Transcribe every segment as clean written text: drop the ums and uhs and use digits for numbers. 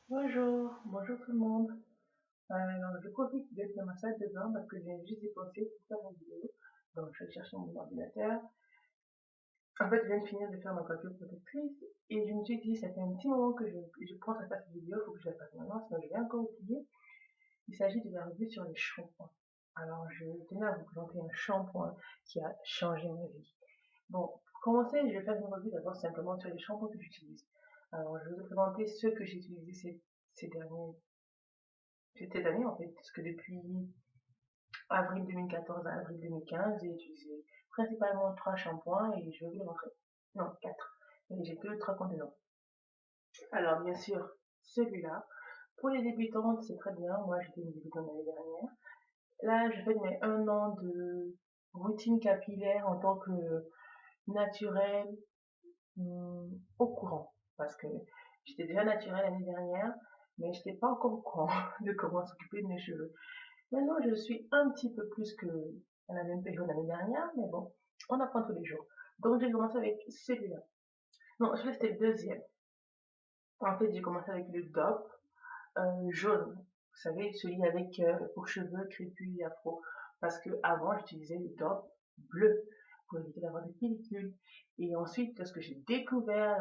Bonjour tout le monde. Alors, je profite d'être dans ma salle de bain parce que j'ai juste dépensé pour faire une vidéo. Donc, je vais chercher mon ordinateur. En fait, je viens de finir de faire ma coiffure protectrice et je me suis dit, ça fait un petit moment que je pense à faire cette vidéo, il faut que je la fasse maintenant, sinon je vais encore oublier. Il s'agit de la revue sur les shampoings. Alors, je tenais à vous présenter un shampoing qui a changé ma vie. Bon, pour commencer, je vais faire une revue d'abord simplement sur les shampoings que j'utilise. Alors, je vais vous présenter ceux que j'ai utilisés cette année en fait, parce que depuis avril 2014 à avril 2015, j'ai utilisé principalement 3 shampoings et je vais vous les montrer. Non, 4. Mais j'ai que 3 contenants. Alors, bien sûr, celui-là, pour les débutantes, c'est très bien. Moi, j'étais une débutante l'année dernière. Là, je fais mes 1 an de routine capillaire en tant que naturelle au courant. Parce que j'étais déjà naturelle l'année dernière, mais je n'étais pas encore au courant de comment s'occuper de mes cheveux. Maintenant, je suis un petit peu plus que à la même période l'année dernière, mais bon, on apprend tous les jours. Donc, j'ai commencé avec celui-là. Non, celui-là, c'était le deuxième. En fait, j'ai commencé avec le DOP jaune. Vous savez, celui avec pour cheveux crépus et afro. Parce que avant, j'utilisais le DOP bleu pour éviter d'avoir des pellicules. Et ensuite, lorsque j'ai découvert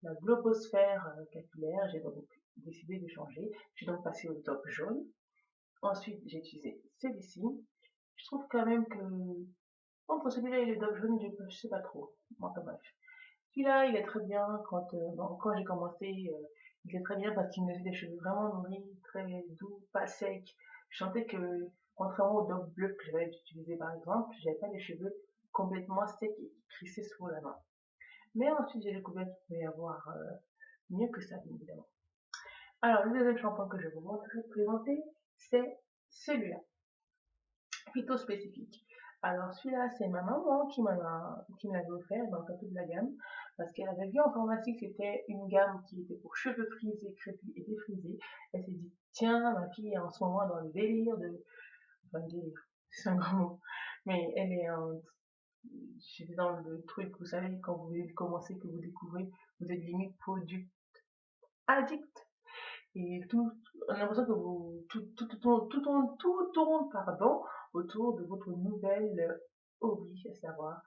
la globosphère capillaire, j'ai donc décidé de changer. J'ai donc passé au DOP jaune. Ensuite, j'ai utilisé celui-ci. Je trouve quand même que entre celui-là et le Dove jaune, je sais pas trop. Enfin bref. Celui-là, il est très bien quand j'ai commencé. Il est très bien parce qu'il me laissait des cheveux vraiment nourris, très doux, pas secs. Je sentais que, contrairement au Dove bleu que j'avais utilisé par exemple, j'avais pas les cheveux complètement secs et qui crissaient sous la main. Mais ensuite, j'ai découvert qu'il pouvait y avoir mieux que ça, bien évidemment. Alors, le deuxième shampoing que je vais vous présenter, c'est celui-là. Plutôt spécifique. Alors celui-là, c'est ma maman qui me l'avait offert dans toute la gamme, parce qu'elle avait vu en pharmacie que c'était une gamme qui était pour cheveux frisés, crépus et défrisés. Elle s'est dit, tiens, ma fille est en ce moment dans le délire de... Enfin, délire, c'est un grand mot. Mais elle est en... J'étais dans le truc, vous savez, quand vous commencez, que vous découvrez, vous êtes limite produit addict. Et on a l'impression que tout tourne, pardon, autour de votre nouvelle hobby, à savoir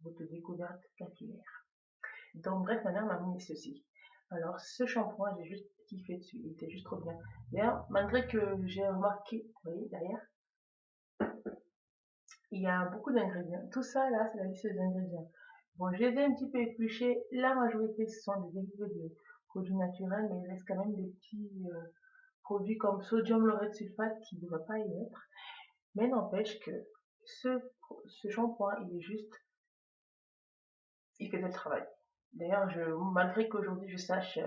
votre découverte capillaire. Donc, bref, ma mère m'a mis ceci. Alors, ce shampoing, j'ai juste kiffé dessus, il était juste trop bien. D'ailleurs, malgré que j'ai remarqué, vous voyez, derrière, il y a beaucoup d'ingrédients. Tout ça, là, c'est la liste des ingrédients. Bon, je les ai un petit peu épluchés. La majorité, ce sont des dérivés de produits naturels, mais il reste quand même des petits produits comme sodium laureth sulfate qui ne devrait pas y être. Mais n'empêche que ce, ce shampoing, il est juste, il fait le travail. D'ailleurs, malgré qu'aujourd'hui je sache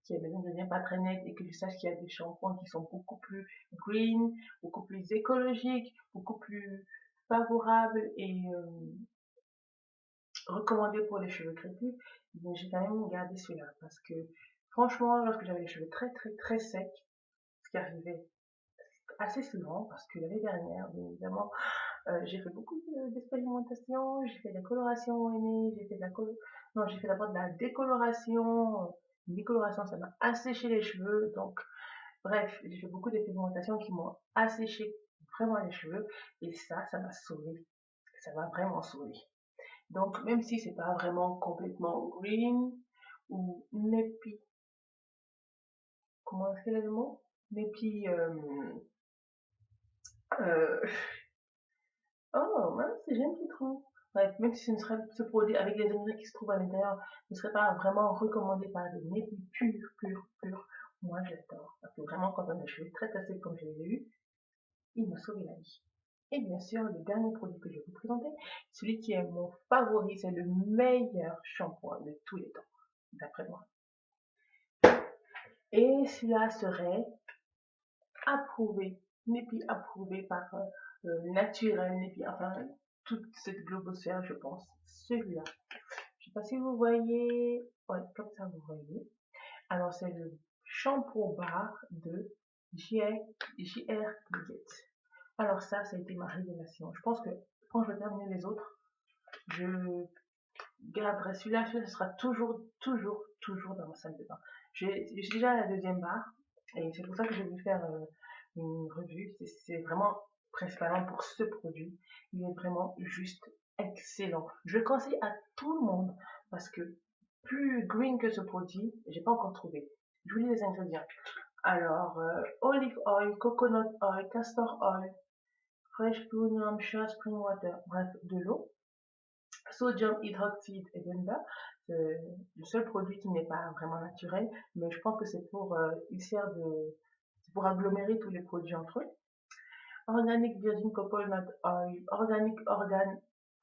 qu'il y a des ingrédients pas très nets et que je sache qu'il y a des shampoings qui sont beaucoup plus green, beaucoup plus écologiques, beaucoup plus favorables et recommandés pour les cheveux crépus, mais j'ai quand même gardé celui-là parce que franchement, lorsque j'avais les cheveux très très très secs, ce qui arrivait assez souvent parce que l'année dernière, bien évidemment, j'ai fait beaucoup d'expérimentations, j'ai fait de la coloration aînée, j'ai fait de la non, j'ai fait d'abord de la décoloration. Une décoloration, ça m'a asséché les cheveux. Donc, bref, j'ai fait beaucoup d'expérimentations qui m'ont asséché vraiment les cheveux. Et ça m'a sauvé. Ça m'a vraiment sauvé. Donc, même si c'est pas vraiment complètement green ou nappy, comment est-ce qu'elle est le mot? Nappy, euh, oh mince, j'ai un petit trou. Bref, même si ce produit avec les ingrédients qui se trouvent à l'intérieur ne serait pas vraiment recommandé par des nébus purs, moi j'adore. Parce que vraiment, quand on a les cheveux très cassés comme je l'ai eu, il m'a sauvé la vie. Et bien sûr, le dernier produit que je vais vous présenter, celui qui est mon favori, c'est le meilleur shampoing de tous les temps, d'après moi. Et cela serait approuvé, Népi approuvé par Naturel, Népi, enfin toute cette globosphère, je pense, celui-là. Je sais pas si vous voyez, ouais, comme ça vous voyez. Alors c'est le shampoing bar de JR Gillette. Alors ça a été ma révélation. Je pense que quand je vais terminer les autres, je garderai celui-là, ce sera toujours, toujours, toujours dans ma salle de bain. J'ai déjà la deuxième barre, et c'est pour ça que je vais faire une revue. C'est vraiment principalement pour ce produit. Il est vraiment juste excellent. Je le conseille à tout le monde parce que plus green que ce produit, j'ai pas encore trouvé. Je vous lis les ingrédients. Alors, olive oil, coconut oil, castor oil, fresh Blue Hampshire spring water, bref, de l'eau, sodium hydroxyde et Benda. C'est le seul produit qui n'est pas vraiment naturel, mais je pense que c'est pour, il sert de, c'est pour agglomérer tous les produits entre eux. Organic virgin coconut oil, organic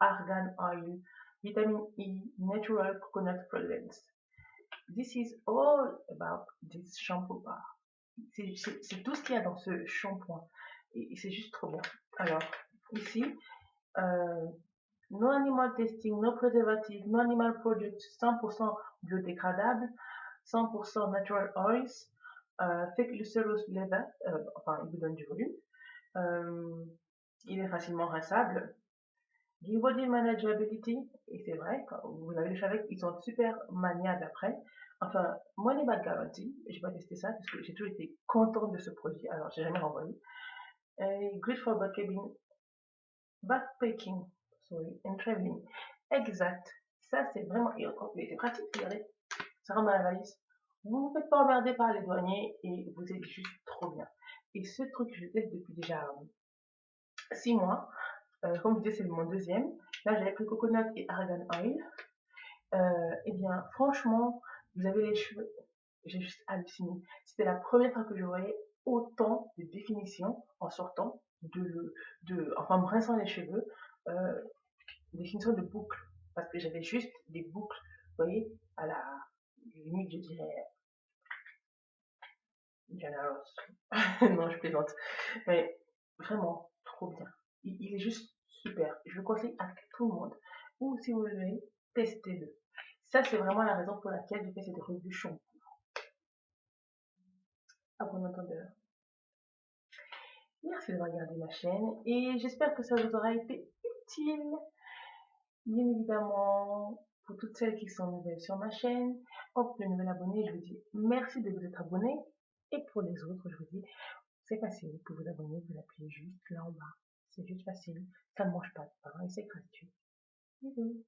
argan oil, vitamin E, natural coconut fragrance. This is all about this shampoo bar. C'est tout ce qu'il y a dans ce shampoing. Et c'est juste trop bon. Alors, ici, no animal testing, no preservative, no animal products, 100% biodégradable, 100% natural oils, fake lactose leather, enfin, il vous donne du volume. Il est facilement rinçable. Give body manageability, et c'est vrai, quand vous avez les cheveux avec, ils sont super maniables après. Enfin, money back guarantee, j'ai pas testé ça parce que j'ai toujours été contente de ce produit, alors j'ai jamais renvoyé. Et good for backpacking, sorry, and traveling. Exact. Ça, c'est vraiment, c'est pratique, regardez. Ça rentre dans la valise. Vous ne vous faites pas emmerder par les douaniers et vous êtes juste trop bien. Et ce truc, je teste depuis déjà 6 mois. Comme je disais, c'est mon deuxième. Là, j'avais pris coconut et argan oil. Eh bien, franchement, vous avez les cheveux. J'ai juste halluciné. C'était la première fois que je voyais autant de définition en sortant enfin, me rinçant les cheveux, définition de boucles. Parce que j'avais juste des boucles, vous voyez, à la limite, je dirais, Diana Ross. Non, je plaisante. Mais vraiment, trop bien. Il est juste super. Je le conseille à tout le monde. Ou si vous voulez, testez-le. Ça, c'est vraiment la raison pour laquelle j'ai fait cette revue shampoo. À bon entendeur. Merci d'avoir regardé ma chaîne et j'espère que ça vous aura été utile. Bien évidemment, pour toutes celles qui sont nouvelles sur ma chaîne, pour les nouvelles abonnés, je vous dis merci de vous être abonnés. Et pour les autres, je vous dis, c'est facile, pour vous abonner, vous appuyez juste là en bas. C'est juste facile, ça ne mange pas de pain et c'est gratuit. Bisous.